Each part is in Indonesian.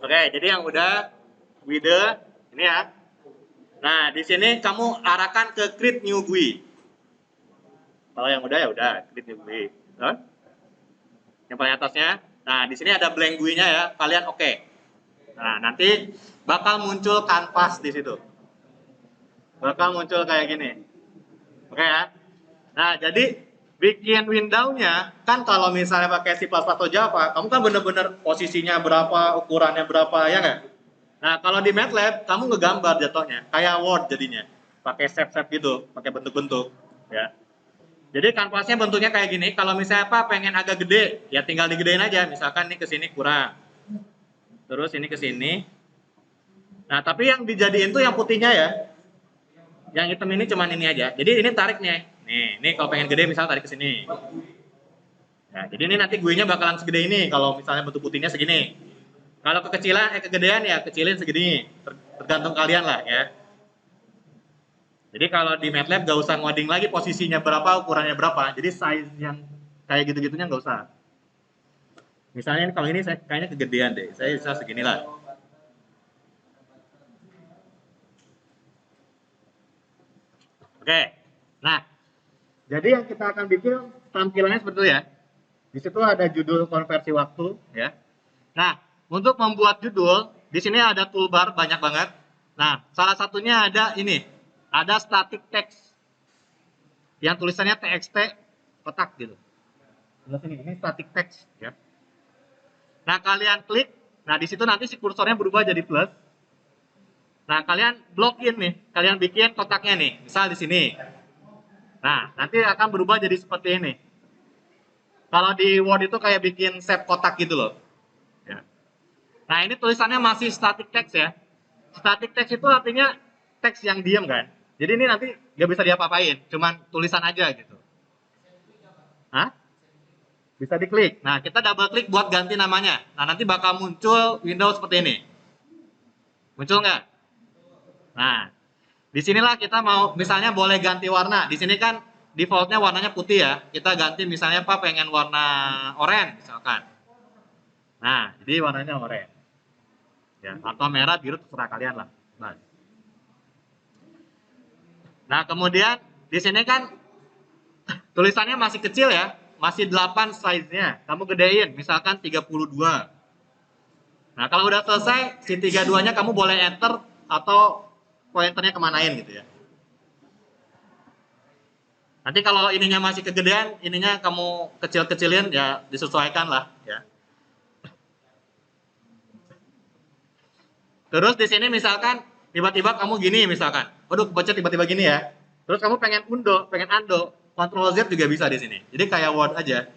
Oke, jadi yang udah with the ini ya. Nah, di sini kamu arahkan ke create new GUI. Kalau yang udah ya udah create new GUI. Gitu. Yang paling atasnya. Nah, di sini ada blank GUI-nya ya. Kalian oke. Nah, nanti bakal muncul kanvas di situ. Bakal muncul kayak gini. Oke ya. Nah, jadi bikin window-nya kan kalau misalnya pakai C++ atau Java, kamu kan bener-bener posisinya berapa, ukurannya berapa, ya nggak? Nah, kalau di MATLAB, kamu ngegambar jatuhnya, kayak Word jadinya. Pakai shape-shape gitu, pakai bentuk-bentuk. Ya. Jadi kanvasnya bentuknya kayak gini, kalau misalnya apa pengen agak gede, ya tinggal digedein aja. Misalkan ini ke sini kurang. Terus ini ke sini. Nah, tapi yang dijadiin tuh yang putihnya ya. Yang hitam ini cuman ini aja. Jadi ini tariknya. Nih, ini kalau pengen gede misalnya tarik ke sini. Nah, jadi ini nanti GUI-nya bakalan segede ini kalau misalnya bentuk putihnya segini. Kalau kekecilan, kegedean ya kecilin segini. Tergantung kalian lah ya. Jadi kalau di MATLAB gak usah ngoding lagi posisinya berapa, ukurannya berapa. Jadi size yang kayak gitu-gitunya gak usah. Misalnya kalau ini saya kayaknya kegedean deh. Saya bisa segini lah. Oke. Nah, jadi yang kita akan bikin tampilannya seperti itu ya. Di situ ada judul konversi waktu ya. Nah, untuk membuat judul, di sini ada toolbar banyak banget. Nah, salah satunya ada ini. Ada static text yang tulisannya txt kotak gitu. Ini static text ya. Nah, kalian klik. Nah, di situ nanti si kursornya berubah jadi plus. Nah, kalian blok in nih. Kalian bikin kotaknya nih. Misal di sini. Nah, nanti akan berubah jadi seperti ini. Kalau di Word itu kayak bikin shape kotak gitu loh. Ya. Nah, ini tulisannya masih static text ya. Static text itu artinya teks yang diam kan. Jadi ini nanti nggak bisa diapa-apain, cuman tulisan aja gitu. Hah? Bisa diklik. Nah, kita double klik buat ganti namanya. Nah, nanti bakal muncul Windows seperti ini. Muncul nggak? Nah, disinilah kita mau misalnya boleh ganti warna. Di sini kan defaultnya warnanya putih ya. Kita ganti misalnya apa pengen warna oranye misalkan. Nah, jadi warnanya oranye. Ya, atau merah, biru terserah kalian lah. Nah, kemudian di sini kan tulisannya masih kecil ya, masih 8 size-nya. Kamu gedein, misalkan 32. Nah, kalau udah selesai, si 32-nya kamu boleh enter atau pointernya kemanain gitu ya. Nanti kalau ininya masih kegedean, ininya kamu kecil-kecilin, ya disesuaikan lah ya. Terus di sini misalkan, tiba-tiba kamu gini misalkan. Waduh, kepencet tiba-tiba gini ya. Terus kamu pengen undo, Ctrl Z juga bisa di sini. Jadi kayak Word aja.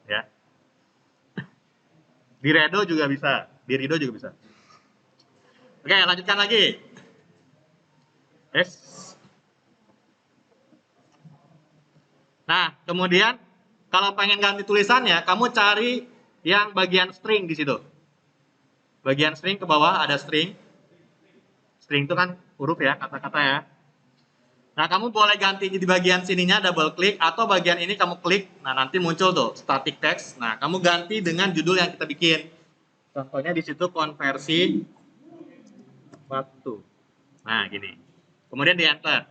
Ya. Di Redo juga bisa, di Rido juga bisa. Oke, lanjutkan lagi. Yes. Nah, kemudian kalau pengen ganti tulisannya, kamu cari yang bagian string di situ. Bagian string ke bawah ada string. String itu kan huruf ya, kata-kata ya. Nah, kamu boleh ganti di bagian sininya double klik atau bagian ini kamu klik. Nah, nanti muncul tuh static text. Nah, kamu ganti dengan judul yang kita bikin. Contohnya di situ konversi waktu. Nah, gini. Kemudian di enter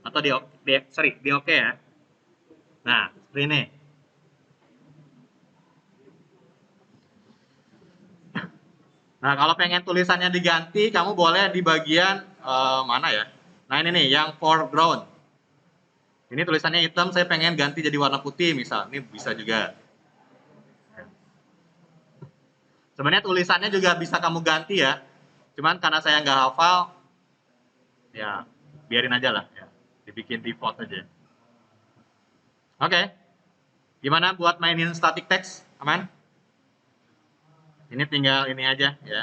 atau di oke ya. Nah, seperti ini. Nah, kalau pengen tulisannya diganti, kamu boleh di bagian mana ya? Nah, ini nih, yang foreground. Ini tulisannya hitam, saya pengen ganti jadi warna putih, misal. Ini bisa juga. Sebenarnya tulisannya juga bisa kamu ganti ya. Cuman karena saya nggak hafal, ya biarin aja lah. Ya. Dibikin default aja. Oke. Gimana buat mainin static text? Aman? Ini tinggal ini aja ya.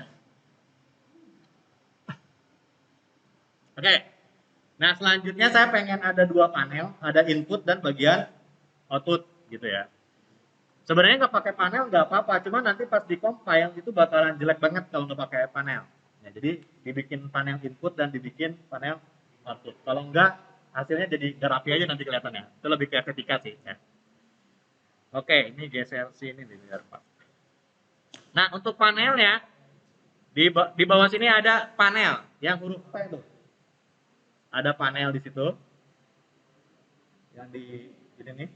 Oke. Nah, selanjutnya saya pengen ada dua panel, ada input dan bagian output gitu ya. Sebenarnya nggak pakai panel nggak apa-apa, cuma nanti pas di compile itu bakalan jelek banget kalau nggak pakai panel. Ya, jadi dibikin panel input dan dibikin panel output. Kalau nggak, hasilnya jadi nggak rapi aja nanti kelihatannya. Itu lebih ke estetika sih. Ya. Oke, ini geser sini biar Pak. Nah, untuk panelnya di bawah sini ada panel yang huruf P itu. Ada panel di situ. Yang di sini nih.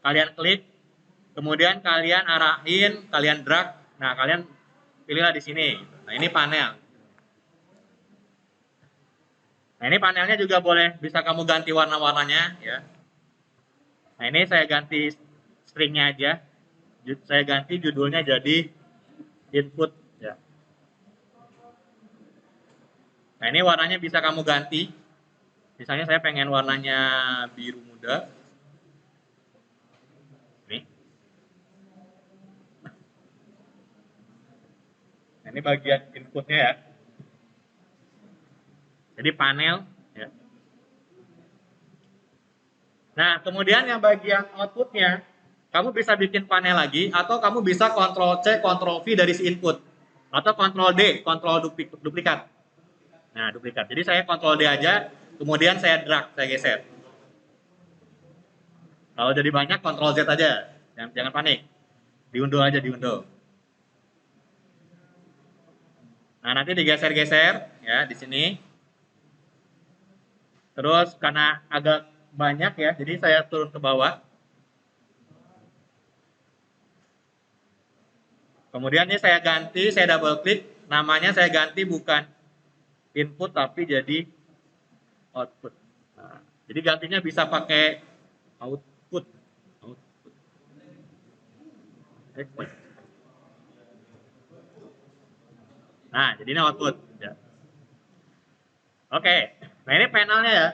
Kalian klik, kemudian kalian arahin, kalian drag. Nah, kalian pilihlah di sini. Nah, ini panel. Nah, ini panelnya juga boleh bisa kamu ganti warna-warnanya ya. Nah, ini saya ganti stringnya aja. Saya ganti judulnya jadi input ya. Nah, ini warnanya bisa kamu ganti. Misalnya saya pengen warnanya biru muda. Nih. Nah, ini bagian inputnya ya. Jadi panel ya. Nah, kemudian yang bagian outputnya, kamu bisa bikin panel lagi, atau kamu bisa Ctrl C, Ctrl V dari si input. Atau Ctrl D, Ctrl duplikat. Nah, duplikat. Jadi saya Ctrl D aja, kemudian saya drag, saya geser. Kalau jadi banyak, Ctrl Z aja. Jangan panik. Diunduh aja, diunduh. Nah, nanti digeser-geser ya di sini. Terus karena agak banyak ya, jadi saya turun ke bawah. Kemudian ini saya ganti, saya double klik, namanya saya ganti bukan input tapi jadi output. Nah, jadi gantinya bisa pakai output. Output. Nah, jadi ini output. Ya. Oke, nah ini panelnya ya.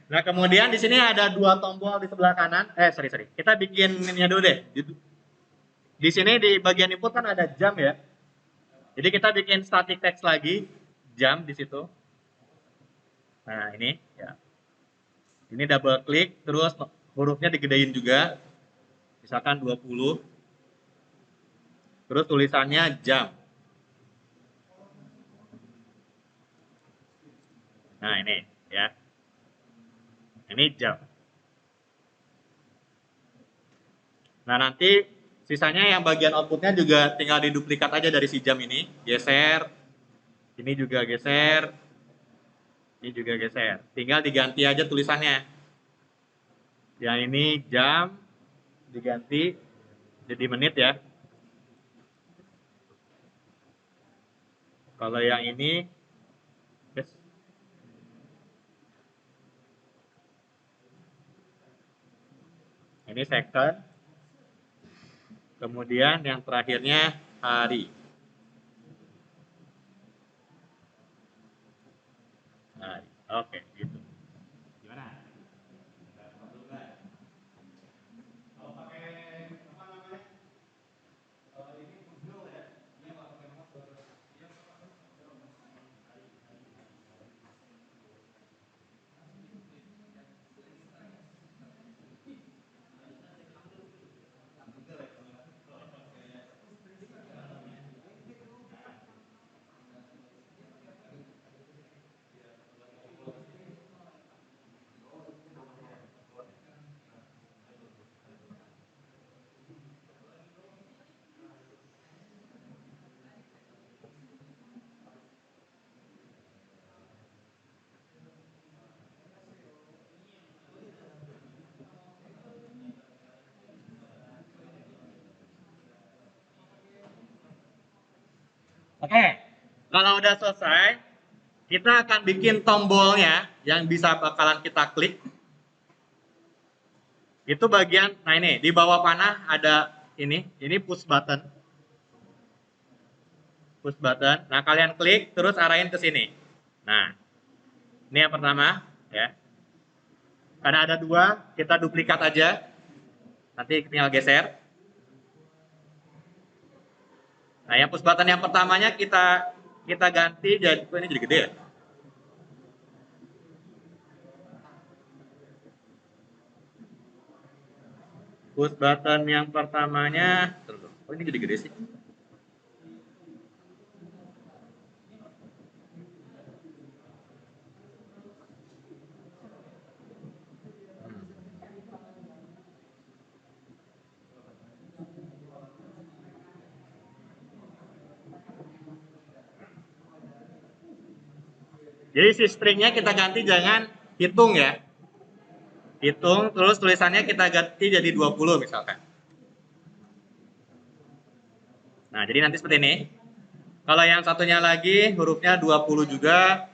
Nah, kemudian di sini ada dua tombol di sebelah kanan. Sorry. Kita bikin ininya dulu deh. Di sini di bagian input kan ada jam ya. Jadi kita bikin static text lagi, jam di situ. Nah, ini ya. Ini double klik, terus hurufnya digedein juga. Misalkan 20. Terus tulisannya jam. Nah, ini ya. Ini jam. Nah, nanti sisanya yang bagian outputnya juga tinggal diduplikat aja dari si jam ini. Geser. Ini juga geser. Ini juga geser. Tinggal diganti aja tulisannya. Yang ini jam. Diganti jadi menit ya. Kalau yang ini ini second. Kemudian yang terakhirnya hari. Hari. Oke, gitu. Gimana? Oke, kalau udah selesai, kita akan bikin tombolnya yang bisa bakalan kita klik. Itu bagian, nah ini di bawah panah ada ini push button. Push button. Nah, kalian klik terus arahin ke sini. Nah, ini yang pertama ya. Karena ada dua, kita duplikat aja. Nanti tinggal geser. Nah, yang push button yang pertamanya kita ganti jadi ini jadi gede ya. Push button yang pertamanya, oh ini jadi gede sih. Jadi si stringnya kita ganti jangan hitung ya. Hitung, terus tulisannya kita ganti jadi 20 misalkan. Nah, jadi nanti seperti ini. Kalau yang satunya lagi hurufnya 20 juga,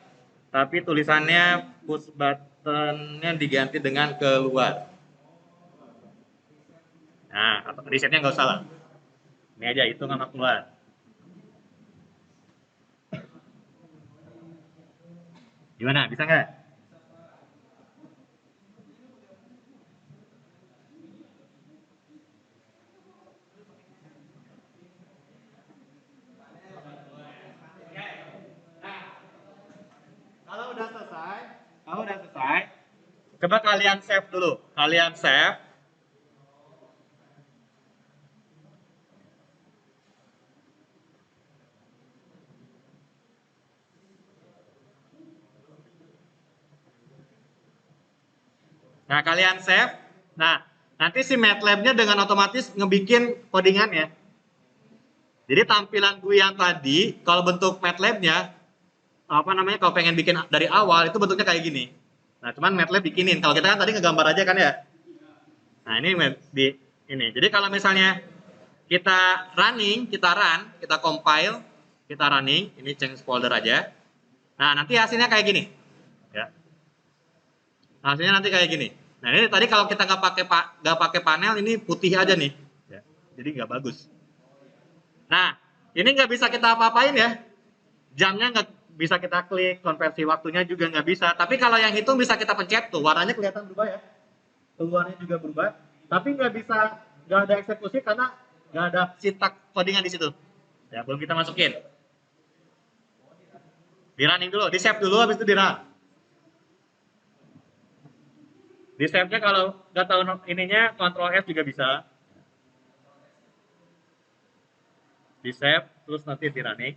tapi tulisannya push buttonnya diganti dengan keluar. Nah, resetnya nggak usah lah. Ini aja, hitung sama keluar. Gimana, bisa nggak? Kalau udah selesai, coba kalian save dulu. Kalian save. Nah, kalian save. Nah, nanti si MATLAB-nya dengan otomatis ngebikin codingannya. Jadi tampilan gue yang tadi, kalau bentuk MATLAB-nya, apa namanya, kalau pengen bikin dari awal, itu bentuknya kayak gini. Nah, cuman MATLAB bikinin. Kalau kita kan tadi ngegambar aja kan ya. Nah, ini di ini. Jadi kalau misalnya kita running, kita compile, kita running, ini change folder aja. Nah, nanti hasilnya kayak gini. Ya. Hasilnya nanti kayak gini. Nah, ini tadi kalau kita nggak pakai panel, ini putih aja nih. Ya. Jadi nggak bagus. Nah, ini nggak bisa kita apa-apain ya. Jamnya nggak bisa kita klik, konversi waktunya juga nggak bisa. Tapi kalau yang hitung bisa kita pencet tuh, warnanya kelihatan berubah ya. Keluarnya juga berubah. Tapi nggak ada eksekusi karena nggak ada sintak codingan di situ. Ya, belum kita masukin. Di running dulu, di save dulu, habis itu di run. Di save-nya kalau nggak tahu ininya, Ctrl F juga bisa. Di save, terus nanti di running.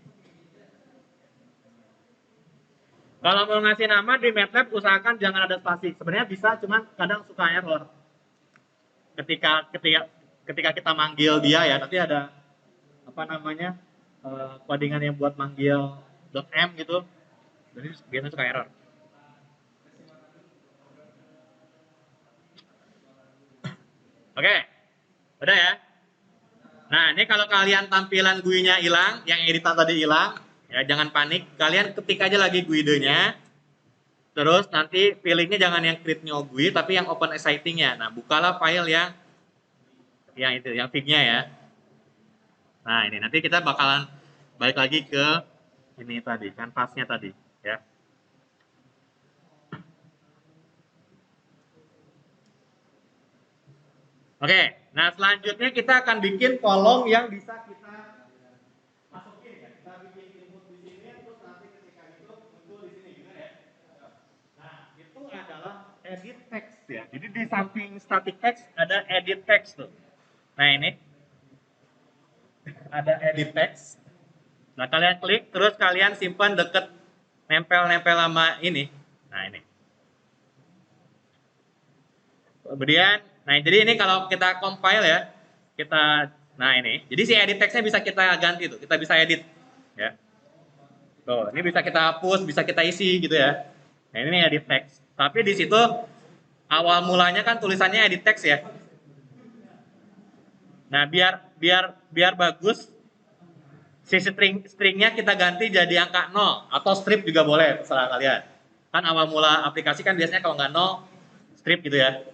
Kalau mau ngasih nama di MATLAB, usahakan jangan ada spasi. Sebenarnya bisa, cuman kadang suka error. Ketika kita manggil dia ya, nanti ada apa namanya codingan yang buat manggil .m gitu. Jadi biasanya suka error. Oke, udah ya. Nah, ini kalau kalian tampilan GUI-nya hilang, yang editan tadi hilang, ya jangan panik. Kalian ketik aja lagi GUI-nya. Terus nanti pilihnya jangan yang create new GUI, tapi yang open exciting-nya. Nah, bukalah file yang itu, yang fig-nya ya. Nah, ini nanti kita bakalan balik lagi ke ini tadi, canvas-nya tadi, ya. Oke, nah selanjutnya kita akan bikin kolom yang bisa kita masukin ya. Kita bikin input di sini, terus nanti ketika itu muncul di sini gitu ya. Nah, itu adalah edit text ya. Jadi di samping static text ada edit text tuh. Nah, ini ada edit text. Nah, kalian klik, terus kalian simpan deket nempel-nempel sama ini. Nah, ini. Kemudian, nah jadi ini kalau kita compile ya, nah ini. Jadi si edit text-nya bisa kita ganti tuh, kita bisa edit. Ya. Tuh, ini bisa kita hapus, bisa kita isi gitu ya. Nah, ini edit text. Tapi di situ awal mulanya kan tulisannya edit text ya. Nah, biar bagus, si stringnya kita ganti jadi angka 0 atau strip juga boleh, terserah kalian. Kan awal mula aplikasi kan biasanya kalau nggak 0 strip gitu ya.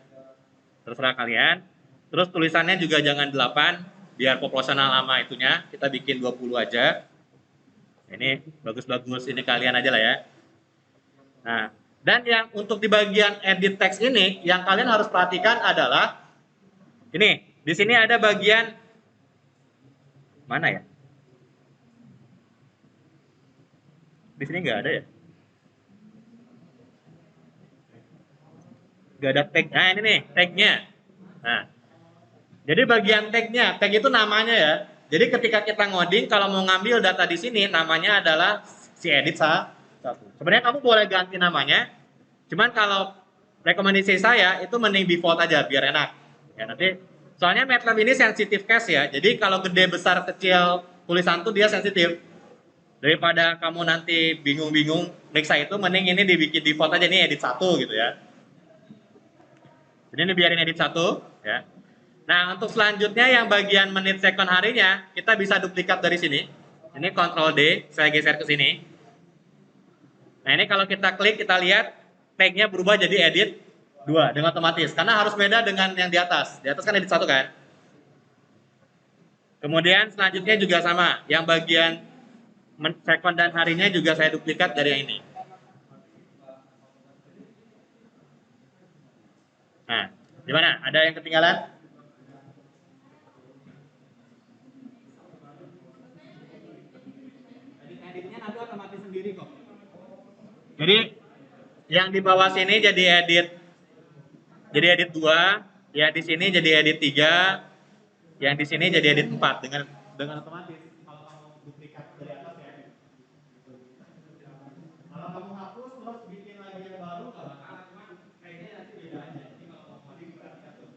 Terserah kalian. Terus tulisannya juga jangan 8 biar proporsional sama itunya, kita bikin 20 aja. Ini bagus-bagus, ini kalian aja lah ya. Nah, dan yang untuk di bagian edit text ini yang kalian harus perhatikan adalah ini, di sini ada bagian mana ya? Di sini nggak ada ya? Nggak ada tag. Nah, ini nih tagnya. Nah, jadi bagian tagnya, tag itu namanya ya. Jadi ketika kita ngoding, kalau mau ngambil data di sini, namanya adalah si edit satu. Sebenarnya kamu boleh ganti namanya, cuman kalau rekomendasi saya itu mending default aja biar enak. Ya nanti, soalnya MATLAB ini sensitif case ya. Jadi kalau gede, besar, kecil tulisan tuh dia sensitif. Daripada kamu nanti bingung-bingung periksa itu, mending ini dibikin default aja, nih edit 1 gitu ya. Jadi ini biarin edit 1 ya. Nah, untuk selanjutnya yang bagian menit second harinya, kita bisa duplikat dari sini. Ini Ctrl D, saya geser ke sini. Nah, ini kalau kita klik, kita lihat tag-nya berubah jadi edit 2 dengan otomatis. Karena harus beda dengan yang di atas. Di atas kan edit 1 kan. Kemudian selanjutnya juga sama. Yang bagian second dan harinya juga saya duplikat dari yang ini. Nah, gimana? Ada yang ketinggalan? Editnya nanti otomatis sendiri kok. Jadi yang di bawah sini jadi edit 2, ya di sini jadi edit 3, yang di sini jadi edit 4 dengan otomatis. Kalau kamu duplikat dari atas ya. Kalau kamu hapus terus bikin lagi yang baru nggak bakal, cuma kayaknya nanti beda aja. Jadi kalau kamu coding perhatikan tuh.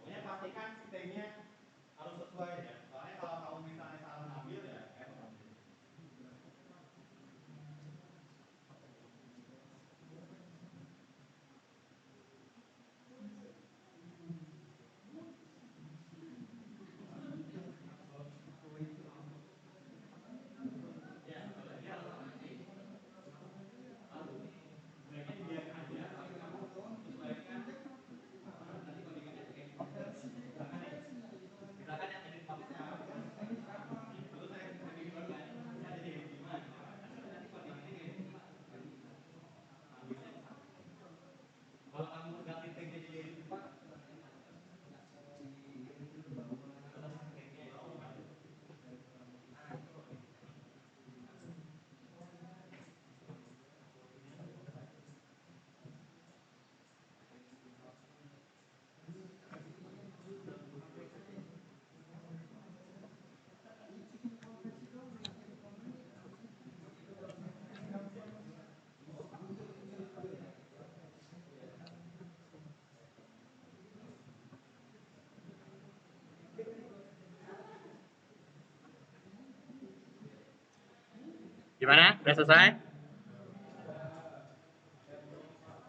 Pokoknya pastikan sistemnya harus sesuai ya. Soalnya kalau kamu misalnya salah ngambil ya gimana? Udah selesai?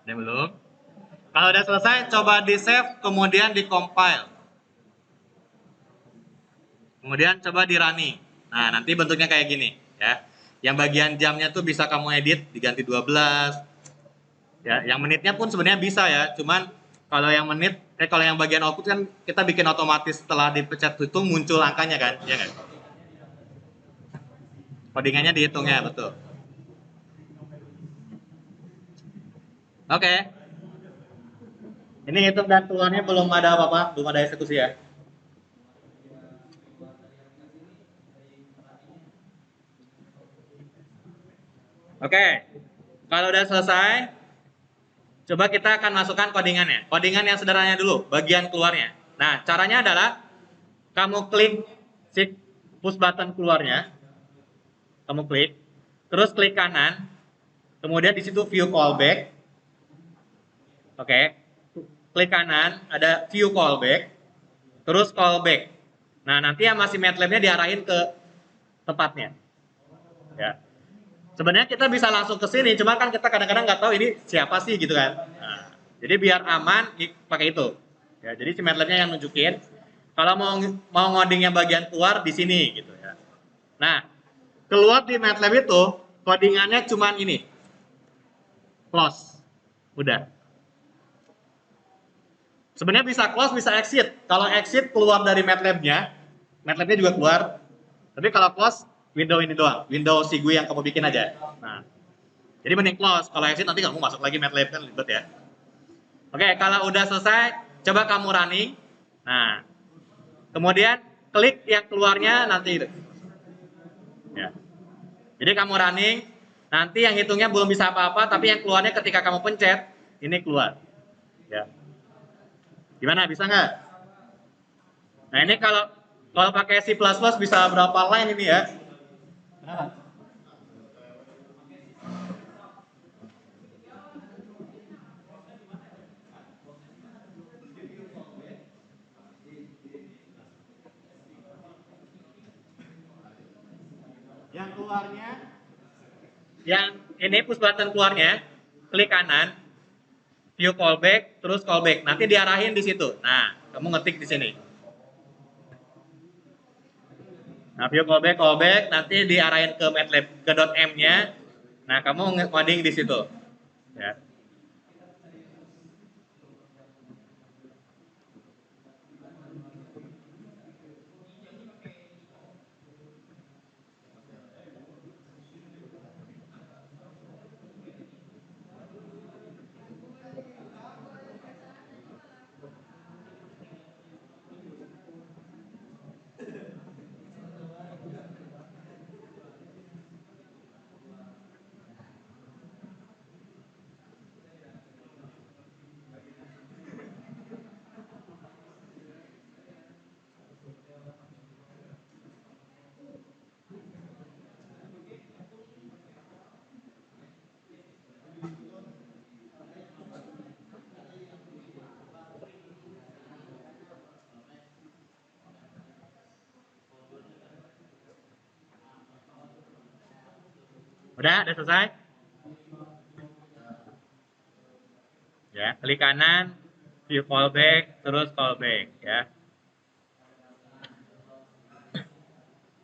Udah belum? Kalau udah selesai, coba di save, kemudian di compile. Kemudian coba di running. Nah, nanti bentuknya kayak gini ya. Yang bagian jamnya tuh bisa kamu edit diganti 12. Ya, yang menitnya pun sebenarnya bisa ya. Cuman kalau yang kalau yang bagian output kan kita bikin otomatis setelah dipencet itu muncul angkanya kan, ya kan? Codingannya dihitungnya, betul. Oke. Ini hitung dan keluarnya belum ada apa-apa, belum ada eksekusi ya. Oke. Kalau udah selesai, coba kita akan masukkan codingannya. Codingan yang sederhananya dulu, bagian keluarnya. Nah, caranya adalah kamu klik si push button keluarnya. Kamu klik, terus klik kanan, kemudian di situ view callback. Oke. Klik kanan, ada view callback, terus callback. Nah, nanti yang masih MATLAB-nya diarahin ke tempatnya. Ya. Sebenarnya kita bisa langsung ke sini, cuma kan kita kadang-kadang nggak tahu ini siapa sih gitu kan. Nah, jadi biar aman, pakai itu. Ya, jadi si MATLAB-nya yang nunjukin. Kalau mau ngoding yang bagian keluar di sini gitu ya. Nah, keluar di MATLAB itu codingannya cuma ini. Close. Udah. Sebenarnya bisa close, bisa exit. Kalau exit keluar dari MATLAB-nya, MATLAB-nya juga keluar. Tapi kalau close, window ini doang. Window si gue yang kamu bikin aja. Nah, jadi mending close. Kalau exit nanti kamu masuk lagi MATLAB kan ribet ya. Oke, kalau udah selesai, coba kamu running. Nah, kemudian klik yang keluarnya nanti. Ya. Jadi kamu running, nanti yang hitungnya belum bisa apa-apa, tapi yang keluarnya ketika kamu pencet, ini keluar. Ya. Gimana, bisa nggak? Nah ini kalau pakai C++ bisa berapa line ini ya? Yang keluarnya, yang ini push button keluarnya, klik kanan, view callback, terus callback. Nanti diarahin di situ. Nah, kamu ngetik di sini. Nah, view callback, callback, nanti diarahin ke MATLAB, ke .m-nya. Nah, kamu ngoding di situ. Ya. Udah selesai? Ya, klik kanan, view callback, terus callback ya.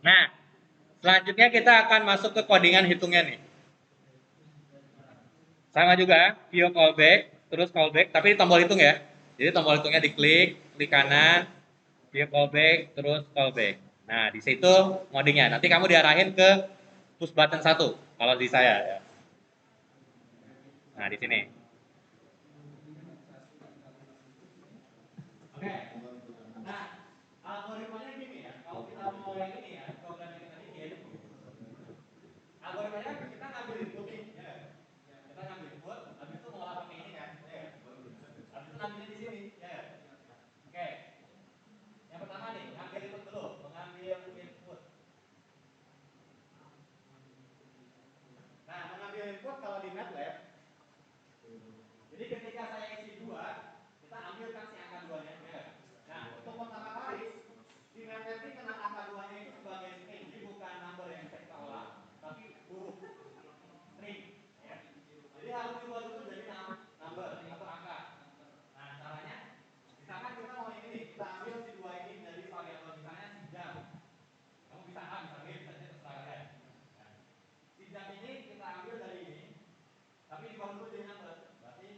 Nah, selanjutnya kita akan masuk ke codingan hitungnya nih. Sama juga, view callback, terus callback, tapi di tombol hitung ya. Jadi tombol hitungnya diklik, klik kanan, view callback, terus callback. Nah, di situ ngodingnya. Nanti kamu diarahin ke push button 1 kalau di saya ya. Nah, di sini. Oke. Nah, algoritmanya gini ya. Kalau kita mau yang ini ya, program yang kita bikin, algoritmanya kan kita ngambil input nih, ya. Kita ngambil input, habis itu ngolah pakai ini kan, ya. Habis itu ngambilnya di sini, ya. Oke. Yang pertama nih, ngambil input dulu, mengambil input. Nah, mengambil input kalau di MATLAB, jadi ketika saya isi 2, kita ambilkan si angka 2-nya, ya. Nah, untuk pertama kali, si MATLAB ini kena angka 2-nya itu sebagai string, jadi bukan number yang bisa kita olah, tapi huruf string, ya. Jadi harus diubah dulu jadi number atau angka. Nah, caranya, misalkan kita mau ini nih, kita ambil si 2 ini menjadi variabel, misalnya si jam. Kamu bisa A, bisa B, bisa C, terserah kalian. Nah, si jam ini kita ambil dari ini, tapi diubah dulu jadi number. Berarti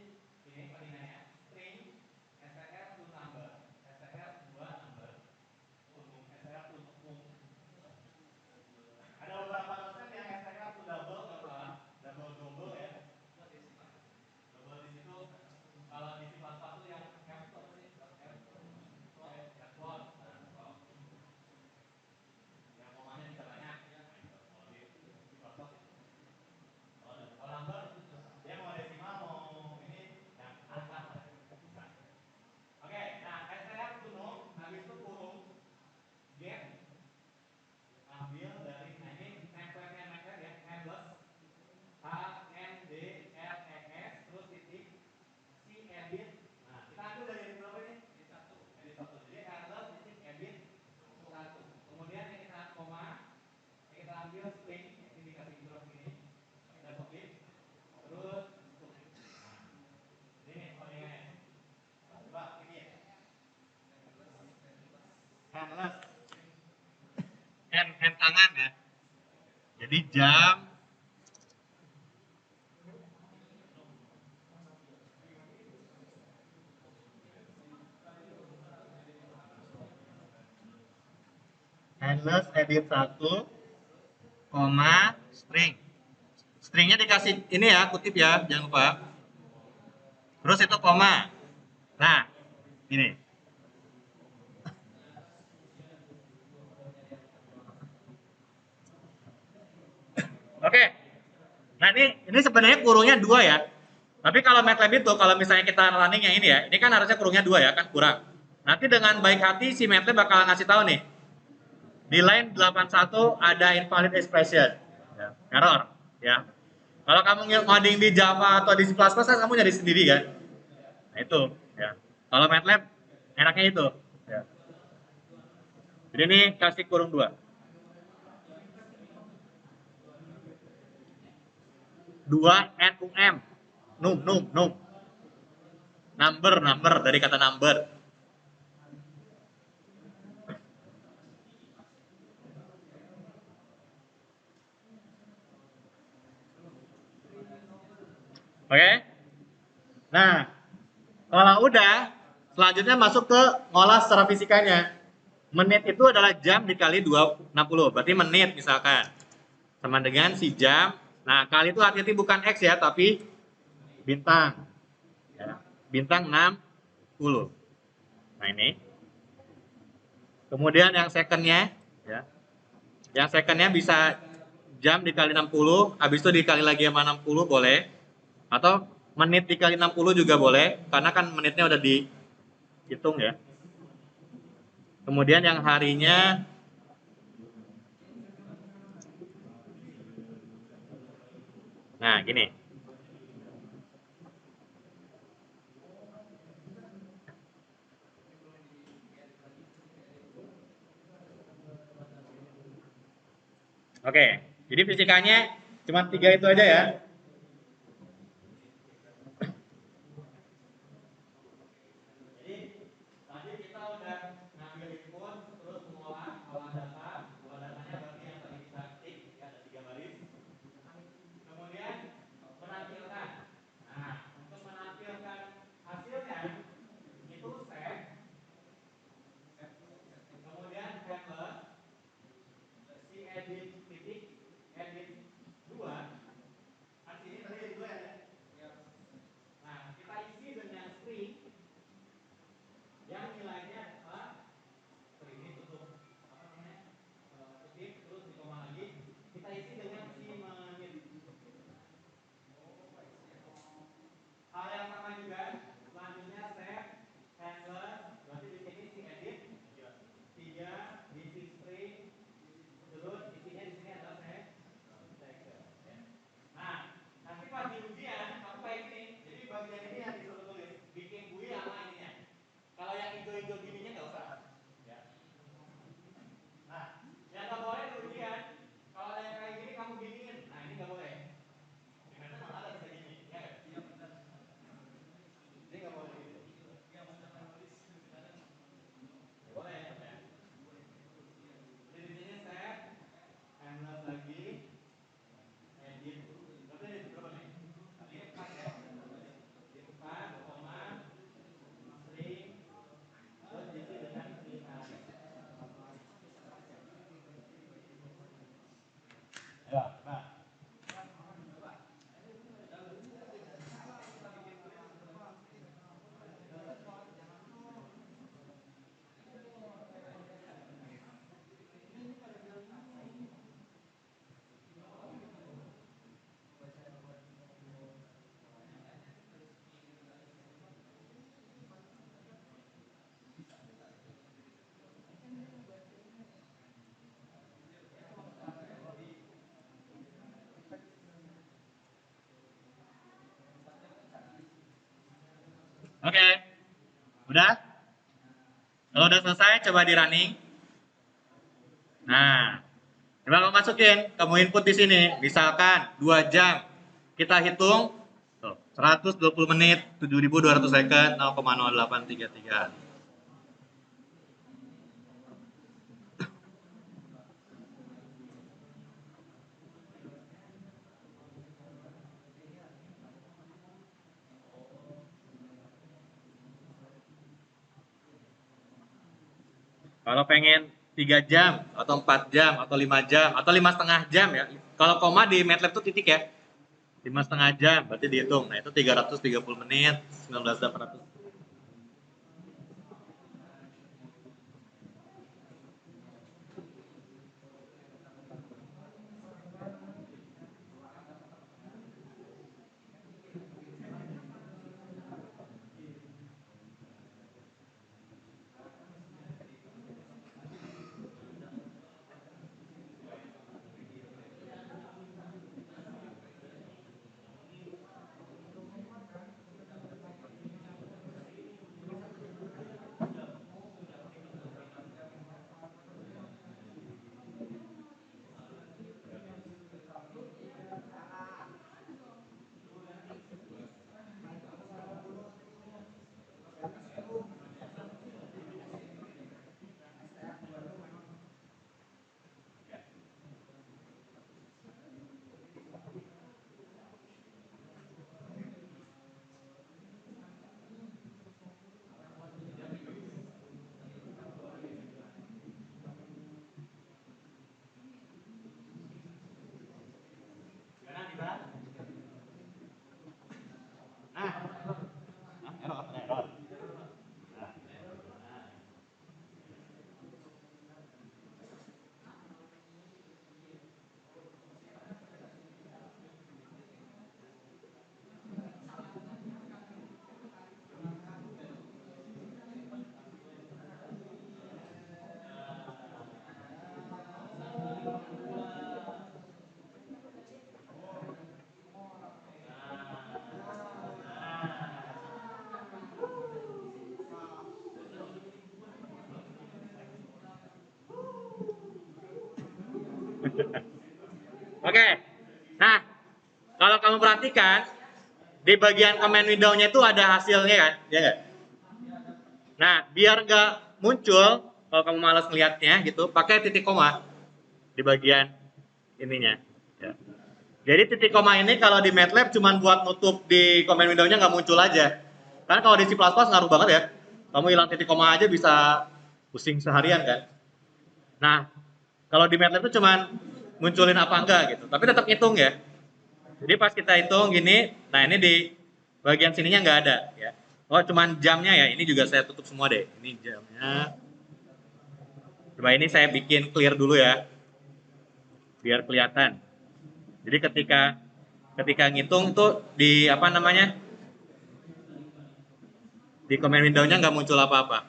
ini codingannya string str to number, str 2 number, umum, str to umum. Ada beberapa dosen yang str to double, kalau salah, double ya. Double di situ, kalau di C++ itu yang F itu apa sih? F float. Nah, float. Yang komanya bisa banyak. Nah, itu. Kalau di C++ itu. Kalau number, dia mau desimal, mau ini, yang angka lah. Bisa. Oke, nah str to num, habis itu kurung get, ambil dari, nah ini networknya MATLAB ya, handles HNDLES, terus titik si edit. Nah, kita ambil dari edit berapa ini? Edit 1. Jadi handles titik edit 1. Kemudian yang kita koma, yang kita ambil string, yang ini dikasih drop ini, double klik, terus tutup. Nah, ini codingannya. Coba bikin. Handles. Hand tangan ya. Jadi jam handles edit 1 koma string. Stringnya dikasih ini ya, kutip ya, jangan lupa. Terus itu koma. Nah, ini. Oke. Nah ini sebenarnya kurungnya 2 ya. Tapi kalau MATLAB itu, kalau misalnya kita running yang ini ya, ini kan harusnya kurungnya 2 ya, kan kurang. Nanti dengan baik hati si MATLAB bakal ngasih tahu nih, di line 81 ada invalid expression, ya, error, ya. Kalau kamu ngoding di Java atau di C++, kan kamu nyari sendiri kan. Nah itu, ya. Kalau MATLAB enaknya itu, ya. Jadi ini kasih kurung 2. 2 NUM. Num. Number dari kata number. Oke? Nah, kalau udah, selanjutnya masuk ke ngolah secara fisikanya. Menit itu adalah jam dikali 260. Berarti menit misalkan. Sama dengan si jam. Nah, kali itu hati-hati bukan X ya, tapi bintang. Ya. Bintang 60. Nah, ini. Kemudian yang secondnya, ya. Yang secondnya bisa jam dikali 60, habis itu dikali lagi sama 60 boleh. Atau menit dikali 60 juga boleh, karena kan menitnya udah dihitung ya. Kemudian yang harinya, nah gini. Oke, jadi fisikanya cuma 3 itu aja ya. Jadi tadi kita udah ngambil input, terus mengolah, data, olah datanya berarti yang tadi kita ketik, ya ada 3 baris. Kemudian menampilkan. Nah, untuk menampilkan hasilnya itu save, kemudian handler, si edit titik, edit 2, kan sini tadi edit 2 ya. Nah, kita isi dengan string yang nilainya adalah string ini tutup apa namanya kutip terus di koma lagi, kita isi dengan si menit. Hal yang sama juga, selanjutnya save handler, berarti di sini si edit 3 isi string, terus isinya di sini adalah save second. Ya. Nah, nanti pas di ujian kamu kayak gini, jadi bagian ini yang disuruh tulis, bikin GUI sama ininya. Kalau yang hijau-hijau gininya nggak usah. Ya. Nah, yang nggak boleh di ujian, kalau ada yang kayak gini kamu giniin. Nah, ini nggak boleh. Di mana malah ada bisa gini, ya nggak? Jadi nggak boleh gitu. Ya, boleh, ya. Jadi di sini save, endless lagi, edit. Berarti edit berapa nih? Tadi 4 ya. Di 4, koma, string, terus diisi dengan invalid. Ya, nah. Oke, udah? Kalau udah selesai, coba di running. Nah, coba kamu masukin, kamu input di sini. Misalkan 2 jam. Kita hitung tuh, 120 menit, 7.200 second, 0,0833. Kalau pengen 3 jam atau 4 jam atau 5 jam atau 5,5 jam ya. Kalau koma di MATLAB itu titik ya. 5,5 jam berarti dihitung. Nah, itu 330 menit, 19.800. Oke. Nah, kalau kamu perhatikan di bagian command window-nya itu ada hasilnya kan, ya nggak? Nah, biar nggak muncul kalau kamu malas ngelihatnya gitu, pakai titik koma di bagian ininya. Ya. Jadi titik koma ini kalau di MATLAB cuma buat nutup di command window-nya nggak muncul aja. Karena kalau di C++ ngaruh banget ya. Kamu hilang titik koma aja bisa pusing seharian kan. Nah, kalau di MATLAB itu cuma munculin apa enggak gitu. Tapi tetap hitung ya. Jadi pas kita hitung gini, nah ini di bagian sininya nggak ada ya. Oh, cuman jamnya ya. Ini juga saya tutup semua deh. Ini jamnya. Coba ini saya bikin clear dulu ya. Biar kelihatan. Jadi ketika ngitung tuh di apa namanya? Di command window-nya nggak muncul apa-apa.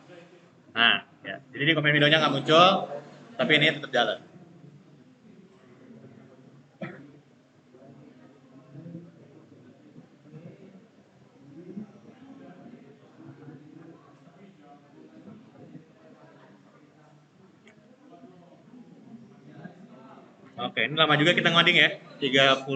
Nah, ya. Jadi di command window-nya nggak muncul, tapi ini tetap jalan. Oke, ini lama juga kita ngoding ya. 30